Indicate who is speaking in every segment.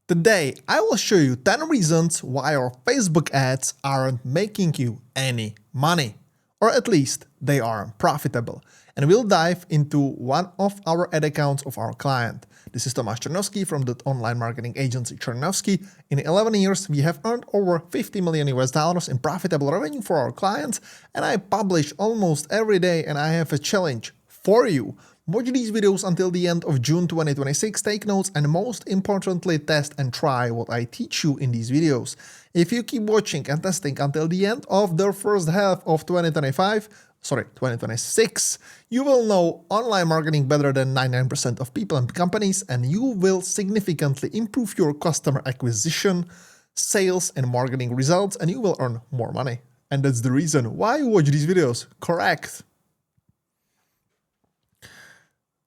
Speaker 1: Today, I will show you 10 reasons why your Facebook ads aren't making you any money, or at least they aren't profitable. And we'll dive into one of our ad accounts of our client. This is Cernovsky from the online marketing agency Cernovsky. In 11 years, we have earned over 50 million US dollars in profitable revenue for our clients, and I publish almost every day, and I have a challenge for you. Watch these videos until the end of June 2026, take notes, and most importantly, test and try what I teach you in these videos. If you keep watching and testing until the end of the first half of 2026, you will know online marketing better than 99% of people and companies, and you will significantly improve your customer acquisition, sales, and marketing results, and you will earn more money. And that's the reason why you watch these videos, correct?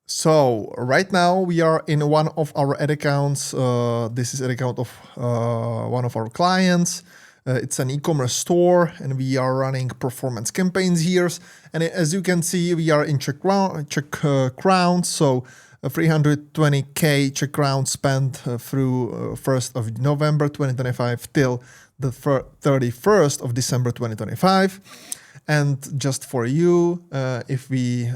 Speaker 1: So right now we are in one of our ad accounts. This is an account of one of our clients. It's an e-commerce store, and we are running performance campaigns here. And as you can see, we are in Czech crowns. So 320k Czech crowns spent through 1st of November 2025 till the 31st of December 2025. And just for you, if we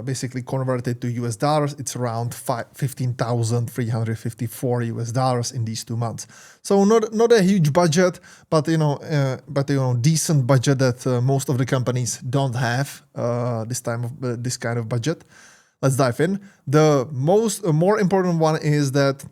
Speaker 1: basically convert it to US dollars, it's around 15,354 US dollars in these 2 months. So not a huge budget, but decent budget that most of the companies don't have this kind of budget. Let's dive in. The more important one is that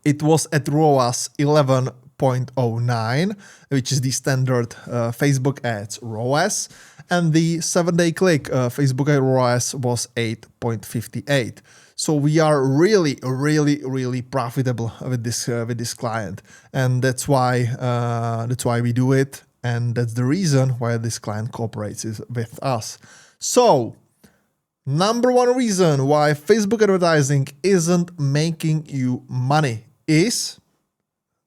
Speaker 1: it was at ROAS 11.09, which is the standard Facebook ads ROAS, and the 7-day click Facebook ad ROAS was 8.58. So we are really profitable with this client, and that's why we do it, and that's the reason why this client cooperates with us. So number one reason why Facebook advertising isn't making you money is,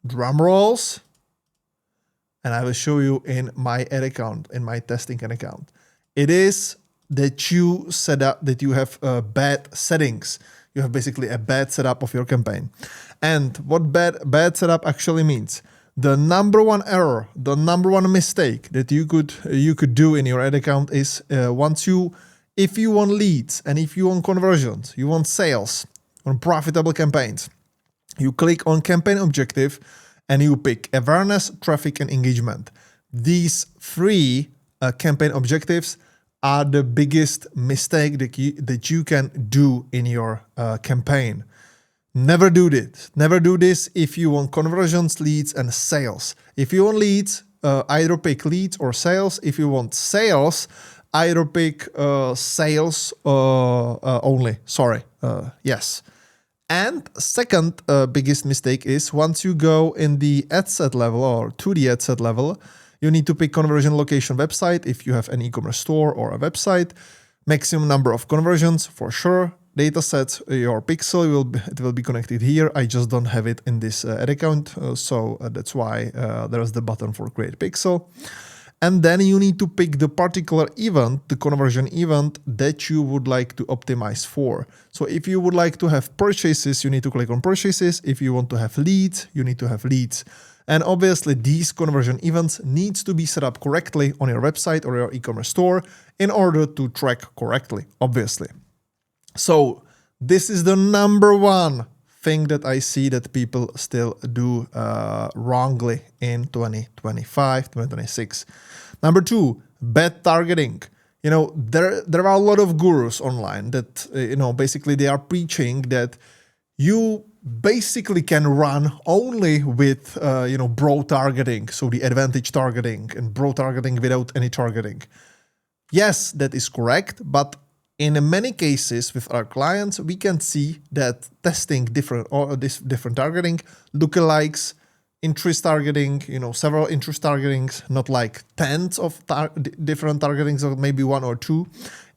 Speaker 1: drum rolls, and I will show you in my ad account, in my testing ad account. It is that you have bad settings. You have basically a bad setup of your campaign. And what bad setup actually means, the number one error, the number one mistake that you could do in your ad account is if you want leads and if you want conversions, you want sales on profitable campaigns, you click on campaign objective and you pick awareness, traffic, and engagement. These three campaign objectives are the biggest mistake that you can do in your campaign. Never do this. Never do this if you want conversions, leads, and sales. If you want leads, either pick leads or sales. If you want sales, either pick sales only. Yes. And second biggest mistake is once you go in the ad set level or to the ad set level, you need to pick conversion location website if you have an e-commerce store or a website. Maximum number of conversions for sure. Data sets, your pixel will be connected here. I just don't have it in this ad account, so that's why there's the button for create pixel. And then you need to pick the particular event, the conversion event that you would like to optimize for. So if you would like to have purchases, you need to click on purchases. If you want to have leads, you need to have leads. And obviously these conversion events needs to be set up correctly on your website or your e-commerce store in order to track correctly, obviously. So this is the number one thing that I see that people still do wrongly in 2025, 2026. Number two, bad targeting. There are a lot of gurus online that, basically they are preaching that you basically can run only with, broad targeting. So the advantage targeting and broad targeting without any targeting. Yes, that is correct. But in many cases with our clients, we can see that testing different targeting, lookalikes, interest targeting, several interest targetings, not like tens of different targetings, or maybe one or two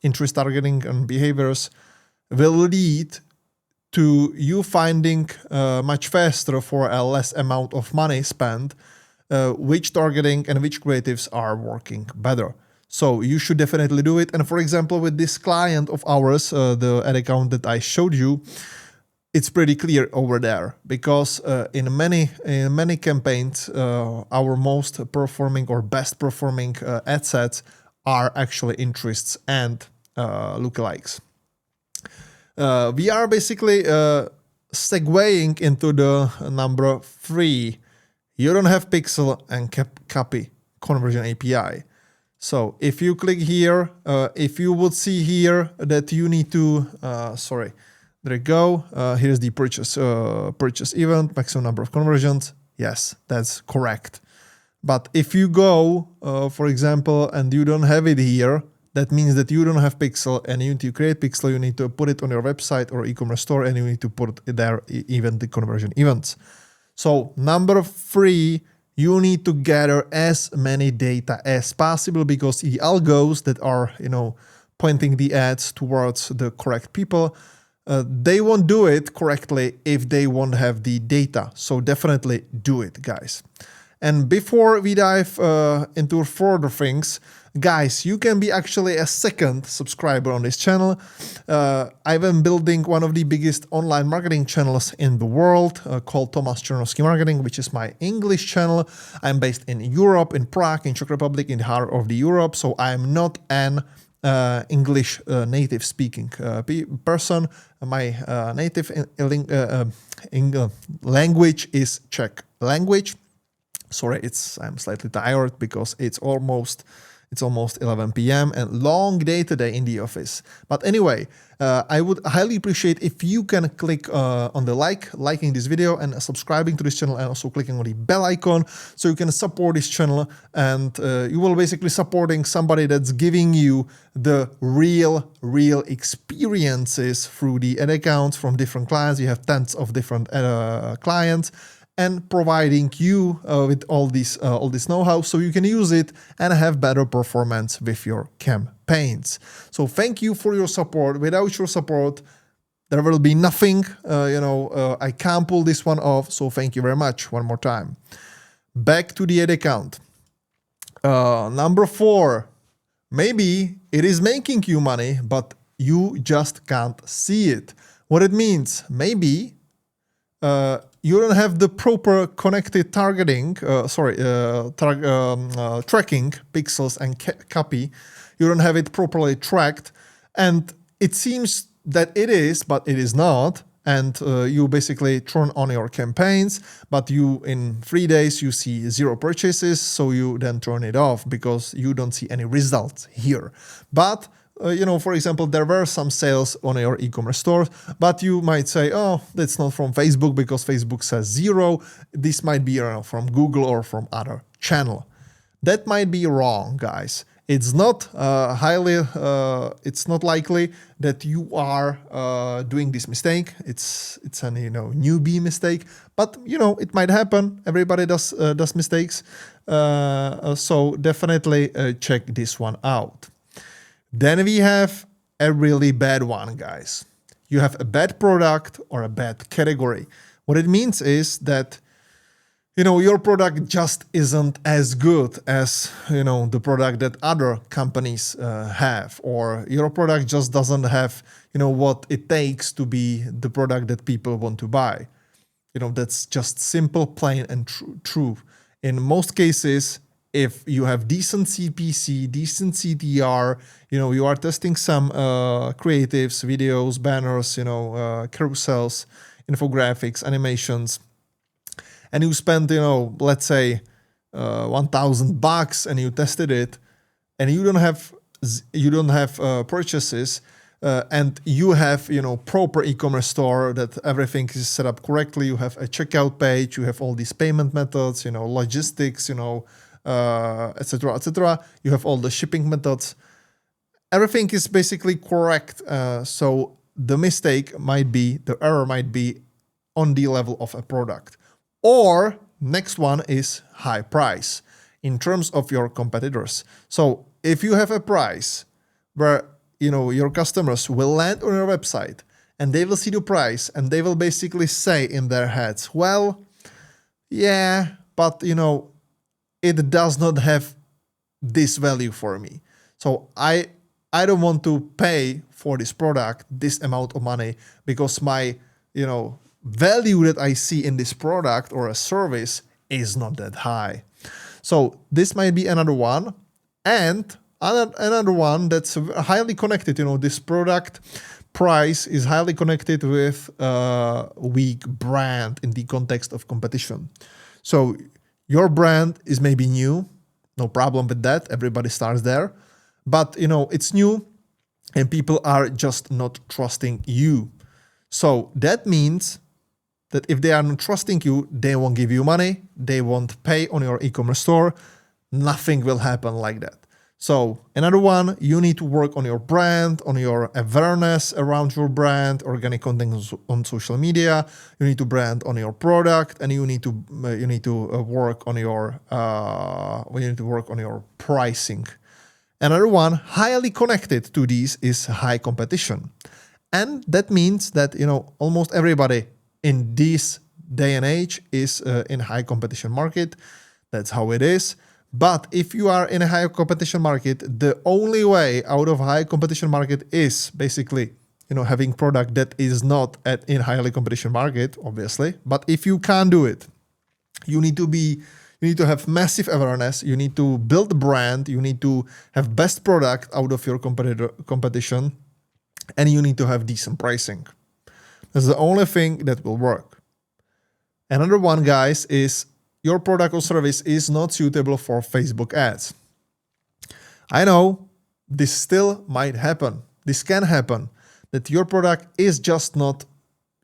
Speaker 1: interest targeting and behaviors, will lead to you finding much faster for a less amount of money spent, which targeting and which creatives are working better. So you should definitely do it. And for example, with this client of ours, the ad account that I showed you, it's pretty clear over there, because in many campaigns, our most performing or best performing ad sets are actually interests and lookalikes. We are basically segueing into the number 3. You don't have pixel and copy conversion API. So if you click here, if you would see here that you need to, there you go. Here's the purchase event, maximum number of conversions. Yes, that's correct. But if you go, for example, and you don't have it here, that means that you don't have pixel, and you need to create pixel. You need to put it on your website or e-commerce store, and you need to put it there, even the conversion events. So number 3, you need to gather as many data as possible, because the algos that are, pointing the ads towards the correct people, they won't do it correctly if they won't have the data. So definitely do it, guys. And before we dive into further things, guys, you can be actually a second subscriber on this channel. I've been building one of the biggest online marketing channels in the world called Cernovsky Marketing, which is my English channel. I'm based in Europe, in Prague, in Czech Republic, in the heart of the Europe. So I'm not an English native speaking person. My native language is Czech language. Sorry, I'm slightly tired because it's almost 11 p.m. and long day today in the office. But anyway, I would highly appreciate if you can click on the liking this video and subscribing to this channel, and also clicking on the bell icon so you can support this channel, and you will basically supporting somebody that's giving you the real experiences through the ad accounts from different clients. You have tens of different clients, and providing you with all this know-how so you can use it and have better performance with your campaigns. So thank you for your support. Without your support, there will be nothing. I can't pull this one off. So thank you very much one more time. Back to the ad account. Number 4, maybe it is making you money, but you just can't see it. What it means, maybe you don't have the proper connected targeting, tracking pixels and copy. You don't have it properly tracked, and it seems that it is, but it is not. And you basically turn on your campaigns, but you in 3 days you see 0 purchases, so you then turn it off because you don't see any results here. But for example, there were some sales on your e-commerce store, but you might say, oh, that's not from Facebook because Facebook says 0. This might be from Google or from other channel. That might be wrong, guys. It's not it's not likely that you are doing this mistake. It's a newbie mistake, but it might happen. Everybody does mistakes. So definitely check this one out. Then we have a really bad one, guys. You have a bad product or a bad category. What it means is that, your product just isn't as good as, the product that other companies have, or your product just doesn't have, what it takes to be the product that people want to buy. That's just simple, plain, and true. In most cases, if you have decent CPC, decent CTR, you are testing some creatives, videos, banners, carousels, infographics, animations, and you spend, let's say, $1,000 and you tested it, and you don't have purchases, and you have proper e-commerce store that everything is set up correctly. You have a checkout page, you have all these payment methods, logistics, etc., etc. You have all the shipping methods. Everything is basically correct. So the error might be on the level of a product. Or next one is high price in terms of your competitors. So if you have a price where your customers will land on your website and they will see the price and they will basically say in their heads, well, yeah, but it does not have this value for me. So I don't want to pay for this product this amount of money because my value that I see in this product or a service is not that high. So this might be another one. And another one that's highly connected, this product price is highly connected with a weak brand in the context of competition. So your brand is maybe new, no problem with that. Everybody starts there. But, it's new and people are just not trusting you. So that means that if they are not trusting you, they won't give you money, they won't pay on your e-commerce store, nothing will happen like that. So another one, you need to work on your brand, on your awareness around your brand, organic content on social media. You need to brand on your product, and you need to work on your pricing. Another one, highly connected to these, is high competition, and that means that almost everybody in this day and age is in high competition market. That's how it is. But if you are in a high competition market, the only way out of high competition market is basically, having product that is not in highly competition market, obviously. But if you can't do it, you need to have massive awareness. You need to build a brand. You need to have best product out of your competition, and you need to have decent pricing. That's the only thing that will work. Another one, guys, is your product or service is not suitable for Facebook ads. I know this still might happen. This can happen, that your product is just not,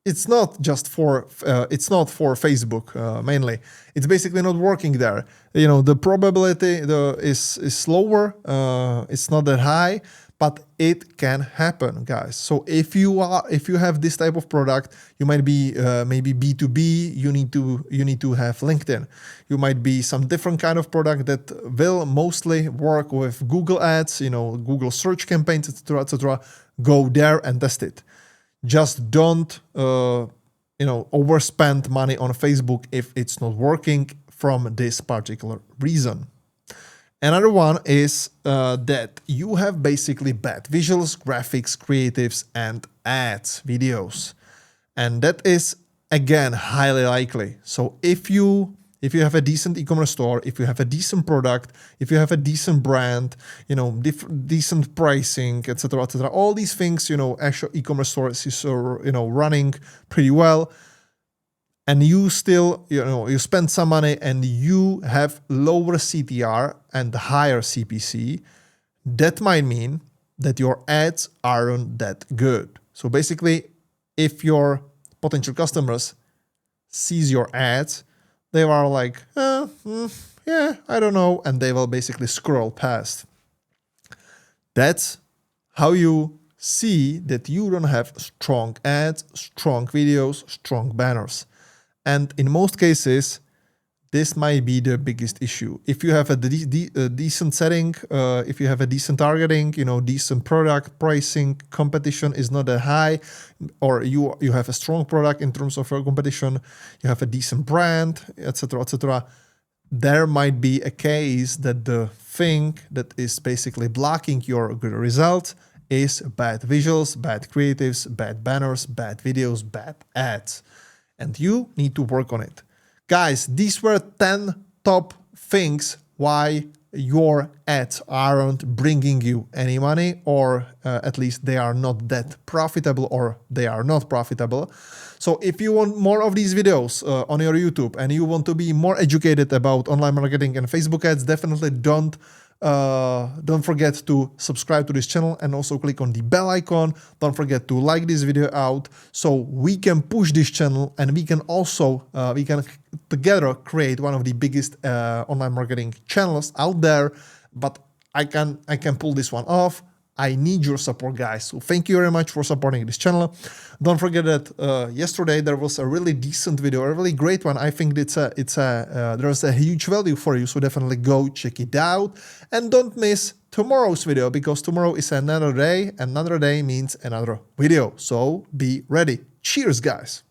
Speaker 1: it's not for Facebook mainly. It's basically not working there. The probability is slower. It's not that high, but it can happen, guys. So if you have this type of product, you might be maybe B2B. You need to have LinkedIn. You might be some different kind of product that will mostly work with Google ads, Google search campaigns, etc., etc. Go there and test it. Just don't overspend money on Facebook if it's not working from this particular reason. Another one is that you have basically bad visuals, graphics, creatives, and ads, videos. And that is, again, highly likely. So if you have a decent e-commerce store, if you have a decent product, if you have a decent brand, decent pricing, etc., etc., all these things, actual e-commerce stores is running pretty well, and you still, you spend some money and you have lower CTR and higher CPC, that might mean that your ads aren't that good. So basically, if your potential customers sees your ads, they are like, yeah, I don't know, and they will basically scroll past. That's how you see that you don't have strong ads, strong videos, strong banners. And in most cases, this might be the biggest issue. If you have a decent setting, if you have a decent targeting, decent product, pricing, competition is not that high, or you have a strong product in terms of your competition, you have a decent brand, etc., etc., there might be a case that the thing that is basically blocking your good result is bad visuals, bad creatives, bad banners, bad videos, bad ads. And you need to work on it. Guys, these were 10 top things why your ads aren't bringing you any money, or at least they are not that profitable, or they are not profitable. So if you want more of these videos on your YouTube and you want to be more educated about online marketing and Facebook ads, definitely don't forget to subscribe to this channel and also click on the bell icon. Don't forget to like this video out so we can push this channel, and we can also we can together create one of the biggest online marketing channels out there. But I can pull this one off. I need your support, guys. So thank you very much for supporting this channel. Don't forget that yesterday there was a really decent video, a really great one. I think there's a huge value for you, so definitely go check it out. And don't miss tomorrow's video, because tomorrow is another day. Another day means another video. So be ready. Cheers, guys.